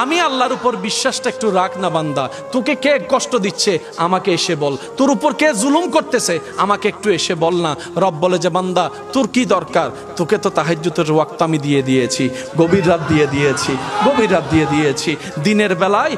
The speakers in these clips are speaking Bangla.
আমি আল্লাহর উপর বিশ্বাসটা একটু রাখ না বান্দা। তোকে কে কষ্ট দিচ্ছে আমাকে এসে বল, তোর উপর কে জুলুম করতেছে আমাকে একটু এসে বল না। রব বলে যে বান্দা তোর কি দরকার, তোকে তো তাহাজ্জুদের ওয়াক্ত আমি দিয়ে দিয়েছি, গভীর রাত দিয়ে দিয়েছি, গভীর রাত দিয়ে দিয়েছি। দিনের বেলায়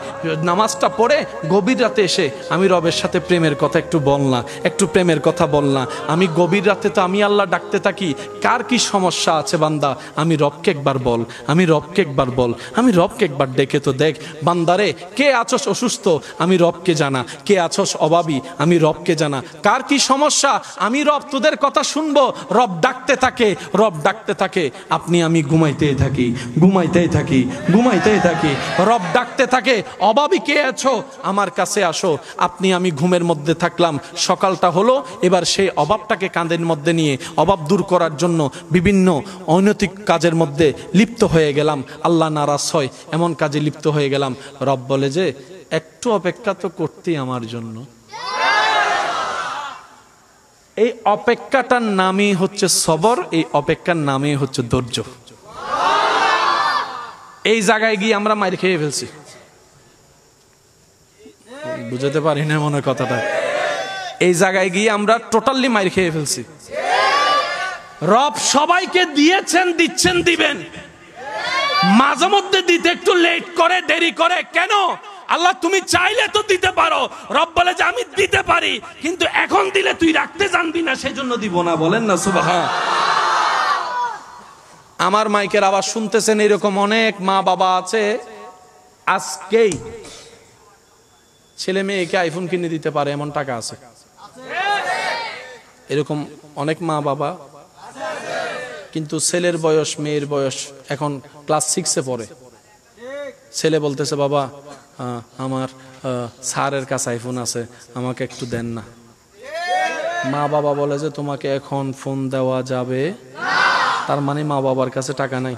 নামাজটা পড়ে গভীর রাতে এসে আমি রবের সাথে প্রেমের কথা একটু বল না, একটু প্রেমের কথা বল না। আমি গভীর রাতে তো আমি আল্লাহ ডাকতে থাকি, কার কি সমস্যা আছে বান্দা আমি রবকে একবার বল, আমি রবকে একবার বল, আমি রবকে একবার ডেকে তো দেখ। বান্দারে কে আছস অসুস্থ আমি রবকে জানা, কে আছস অভাবী আমি রবকে জানা, কার কি সমস্যা আমি রব তোদের কথা শুনবো। রব ডাকতে থাকে, রব ডাকতে থাকে, আপনি আমি ঘুমাইতেই থাকি, ঘুমাইতেই থাকি, ঘুমাইতেই থাকি। রব ডাকতে থাকে অভাবী কে আছো আমার কাছে আসো। আপনি আমি ঘুমের মধ্যে থাকলাম, সকালটা হলো, এবার সেই অভাবটাকে কাঁধের মধ্যে নিয়ে অভাব দূর করার জন্য বিভিন্ন অনৈতিক কাজের মধ্যে লিপ্ত হয়ে গেলাম, আল্লাহ নারাজ হয় এমন কাজে লিপ্ত হয়ে গেলাম। রব বলে যে একটু অপেক্ষা তো করতেই আমার জন্য। এই অপেক্ষাটার নামই হচ্ছে সবর, এই অপেক্ষার নামই হচ্ছে ধৈর্য। এই জায়গায় গিয়ে আমরা মাইর খেয়ে ফেলছি, বুঝতে পারি না মনে কথাটা। এই জায়গায় গিয়ে আমরা টোটালি মাইর খেয়ে ফেলছি। রব সবাইকে দিয়েছেন, দিচ্ছেন, দিবেন, মাঝে মধ্যে দিতে একটু লেট করে, দেরি করে। কেন? আল্লাহ তুমি চাইলে তো দিতে পারো। রব বলে যে আমি দিতে পারি, কিন্তু এখন দিলে তুই রাখতে জানবি না, সেজন্য দিব না। বলেন না সুবহান। আমার মাইকের আওয়াজ শুনতেছেন এরকম অনেক মা বাবা আছে, আজকেই ছেলে মেয়েকে আইফোন কিনে দিতে পারে এমন টাকা আছে। এরকম অনেক মা বাবা, কিন্তু ছেলের বয়স মেয়ের বয়স এখন ক্লাস 6-এ পড়ে। ছেলে বলতেছে বাবা আমার স্যারের কাছে আইফোন আছে, আমাকে একটু দেন না। মা বাবা বলে যে তোমাকে এখন ফোন দেওয়া যাবে, তার মানে মা বাবার কাছে টাকা নাই।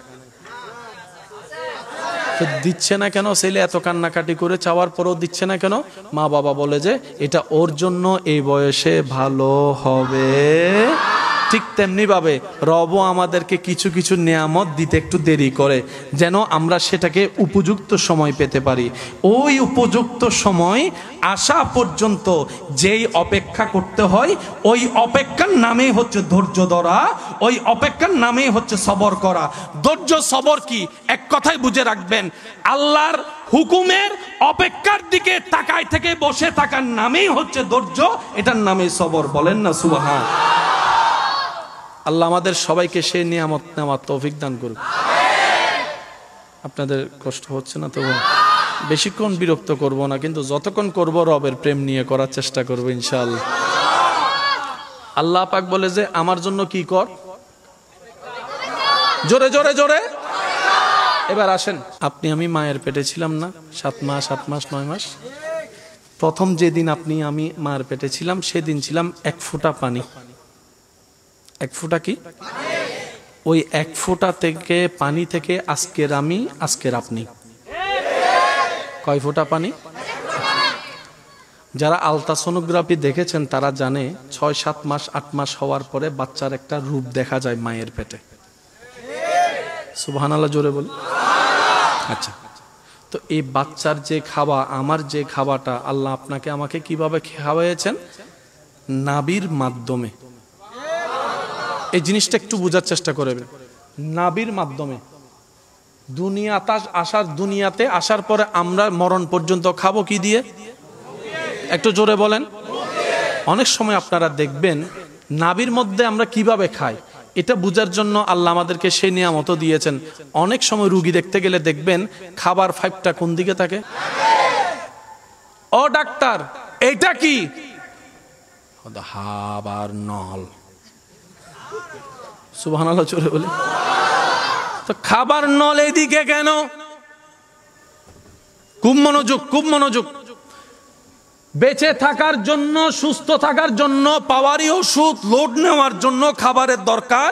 তো দিচ্ছে না কেন? ছেলে এত কান্নাকাটি করে চাওয়ার পরেও দিচ্ছে না কেন? মা বাবা বলে যে এটা ওর জন্য এই বয়সে ভালো হবে। ঠিক তেমনি ভাবে রবও আমাদেরকে কিছু কিছু নিয়ামত দিতে একটু দেরি করে, যেন আমরা সেটাকে উপযুক্ত সময় পেতে পারি। ওই উপযুক্ত সময় আসা পর্যন্ত যেই অপেক্ষা করতে হয়, ওই অপেক্ষার নামেই হচ্ছে ধৈর্য ধরা, ওই অপেক্ষার নামেই হচ্ছে সবর করা। ধৈর্য সবর কি এক কথায় বুঝে রাখবেন, আল্লাহর হুকুমের অপেক্ষার দিকে তাকায় থেকে বসে থাকার নামেই হচ্ছে ধৈর্য, এটার নামেই সবর। বলেন না সুবহান। আল্লাহ আমাদের সবাইকে সেই নিয়ামত নেওয়ার তৌফিক দান করুন। আপনাদের কষ্ট হচ্ছে না তো? বেশিক্ষণ বিরক্ত করব না, কিন্তু যতক্ষণ করব রবের প্রেম নিয়ে করার চেষ্টা করব ইনশাআল্লাহ। আল্লাহ পাক বলে যে আমার জন্য কি কর, জোরে জোরে জোরে। এবার আসেন, আপনি আমি মায়ের পেটে ছিলাম না 7 মাস 8 মাস 9 মাস। প্রথম যেদিন আপনি আমি মায়ের পেটে ছিলাম, সেদিন ছিলাম 1 ফোঁটা পানি। 1 ফোঁটা কি? ওই 1 ফোঁটা থেকে পানি থেকে আজকের আমি, আজকের আপনি। কয় ফোঁটা পানি? যারা আলট্রাসোনোগ্রাফি দেখেছেন তারা জানে 6 7 মাস 8 মাস হওয়ার পরে বাচ্চার একটা রূপ দেখা যায় মায়ের পেটে। সুবহানাল্লাহ জোরে বলি। আচ্ছা, তো এই বাচ্চার যে খাওয়া, আমার যে খাওয়াটা আল্লাহ আপনাকে আমাকে কিভাবে খাওয়াইয়েছেন? নাভির মাধ্যমে। এই জিনিসটা একটু বোঝার চেষ্টা করবেন। নাভির মাধ্যমে দুনিয়াতে আসার পরে আমরা মরণ পর্যন্ত খাবো কি দিয়ে? একটু জোরে বলেন। অনেক সময় আপনারা দেখবেন নাভির মধ্যে আমরা কিভাবে খাই, এটা বোঝার জন্য আল্লাহ আমাদেরকে সেই নিয়ামত দিয়েছেন। অনেক সময় রুগী দেখতে গেলে দেখবেন খাবার পাইপটা কোন দিকে থাকে? ও ডাক্তার এটা কি? খাবার নল। সুবহানাল্লাহ জোরে বলে। তো খাবার নল এদিকে কেন? খুব মনোযোগ, খুব মনোযোগ। বেঁচে থাকার জন্য, সুস্থ থাকার জন্য, পাওয়ারি ওষুধ লোড নেওয়ার জন্য খাবারের দরকার।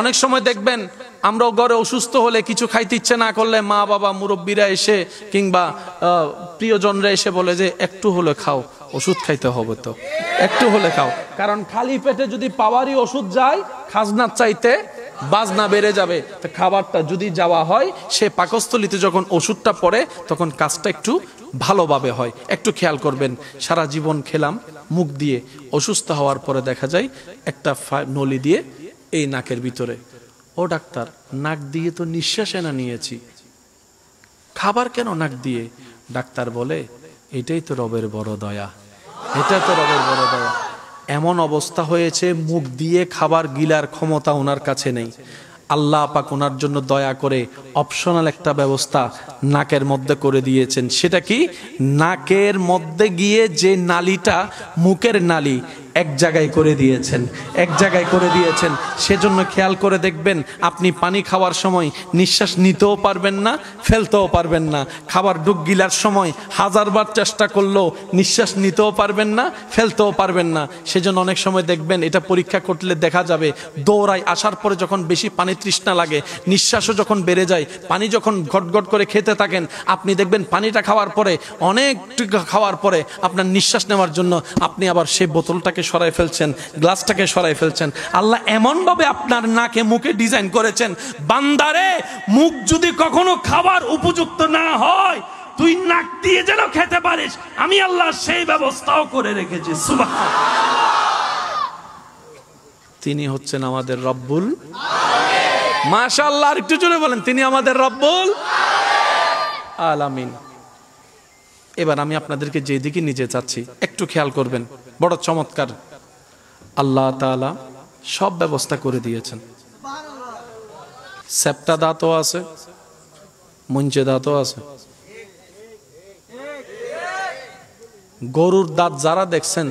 অনেক সময় দেখবেন আমরা ঘরে অসুস্থ হলে কিছু খাইতে ইচ্ছে না করলে মা বাবা মুরব্বীরা এসে কিংবা প্রিয়জনরা এসে বলে যে একটু হলে খাও, ওষুধ খাইতে হবে তো, একটু হলে খাও। কারণ খালি পেটে যদি পাওয়ারি ওষুধ যায় খাজনার চাইতে বাজনা বেড়ে যাবে। তো খাবারটা যদি যাওয়া হয়, সে পাকস্থলিতে যখন ওষুধটা পড়ে তখন কাজটা একটু ভালোভাবে হয়। একটু খেয়াল করবেন, সারা জীবন খেলাম মুখ দিয়ে, অসুস্থ হওয়ার পরে দেখা যায় একটা নলি দিয়ে এই নাকের ভিতরে। ও ডাক্তার, নাক দিয়ে তো নিঃশ্বাস এনা নিয়েছি, খাবার কেন নাক দিয়ে? ডাক্তার বলে, এটাই তো রবের বড় দয়া, এটা তো রবের বড় দয়া। এমন অবস্থা হয়েছে মুখ দিয়ে খাবার গিলার ক্ষমতা ওনার কাছে নেই। আল্লাহ পাক ওনার জন্য দয়া করে অপশনাল একটা ব্যবস্থা নাকের মধ্যে করে দিয়েছেন। সেটা কি? নাকের মধ্যে গিয়ে যে নালীটা মুখের নালী এক জায়গায় করে দিয়েছেন, এক জায়গায় করে দিয়েছেন। সেজন্য খেয়াল করে দেখবেন, আপনি পানি খাওয়ার সময় নিঃশ্বাস নিতেও পারবেন না, ফেলতেও পারবেন না। খাবার ঢুক গিলার সময় হাজারবার চেষ্টা করলেও নিঃশ্বাস নিতেও পারবেন না, ফেলতেও পারবেন না। সেজন্য অনেক সময় দেখবেন, এটা পরীক্ষা করলে দেখা যাবে, দৌড়ায় আসার পরে যখন বেশি পানি তৃষ্ণা লাগে, নিঃশ্বাসও যখন বেড়ে যায়, পানি যখন ঘটঘট করে খেতে থাকেন, আপনি দেখবেন পানিটা খাওয়ার পরে, অনেক খাওয়ার পরে আপনার নিঃশ্বাস নেওয়ার জন্য আপনি আবার সেই বোতলটাকে সরাই ফেলছেন, গ্লাসটাকে সরাই ফেলছেন। আল্লাহ এমন ভাবে আপনার নাকে মুখে ডিজাইন করেছেন, বান্দারে মুখ যদি কখনো খাবার উপযুক্ত না হয়, তুই নাক দিয়ে যেন খেতে পারিস, আমি আল্লাহ সেই ব্যবস্থাও করে রেখেছি। সুবহানাল্লাহ। তিনি হচ্ছেন আমাদের রব্বুল আলামিন। মাশাআল্লাহ, আর একটু জোরে বলেন, তিনি আমাদের রব্বুল আলামিন। এবার আমি আপনাদেরকে যেদিকে নিয়ে যাচ্ছি একটু খেয়াল করবেন, বড় চমৎকার আল্লাহ তাআলা সব ব্যবস্থা করে দিয়েছেন। সেপ্টা দাঁতও আছে, মুঞ্চে দাঁতও আছে। গরুর দাঁত যারা দেখছেন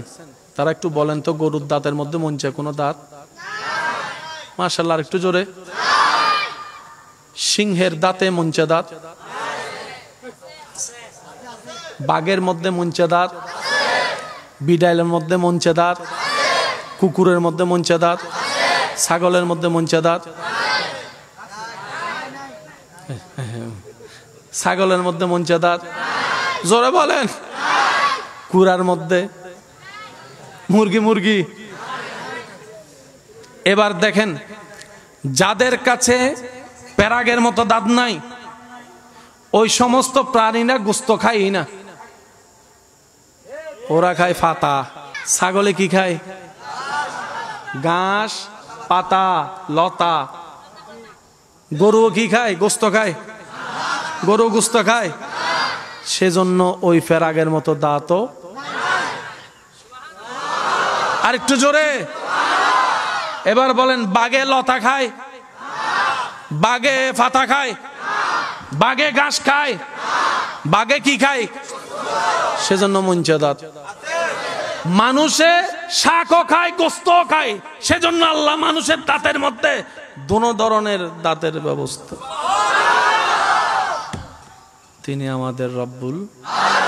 তারা একটু বলেন তো, গরুর দাঁতের মধ্যে মুঞ্চে কোনো দাঁত? মাশাআল্লাহ, আর একটু জোরে। সিংহের দাঁতে মুঞ্চে দাঁত? বাঘের মধ্যে মুঞ্চে দাঁত? বিড়ালের মধ্যে মুঞ্চে দাঁত? কুকুরের মধ্যে মুঞ্চে দাঁত? ছাগলের মধ্যে মুঞ্চে দাঁত? ছাগলের মধ্যে মুঞ্চে দাঁত? জোরে বলেন। কুরার মধ্যে? মুরগি? এবার দেখেন, যাদের কাছে প্যারাগের মতো দাঁত নাই, ওই সমস্ত প্রাণীরা গোস্ত খায় না, ওরা খায় পাতা। ছাগলে কি খায়? ঘাস, পাতা, লতা। গরুও কি খায়? গোস্ত খায়। গরু গোস্ত খায়, সেজন্য ওই প্যারাগের মতো দাঁতও। আর একটু জোরে। এবার বলেন, বাঘে লতা খায়? বাঘে পাতা খায়? বাঘে ঘাস খায়? বাঘে কি খায়? সেজন্য মুঞ্চে দাঁত। মানুষে শাকও খায়, গোস্তও খায়, সেজন্য আল্লাহ মানুষের দাঁতের মধ্যে দোনো ধরনের দাঁতের ব্যবস্থা। তিনি আমাদের রব্বুল আলামিন।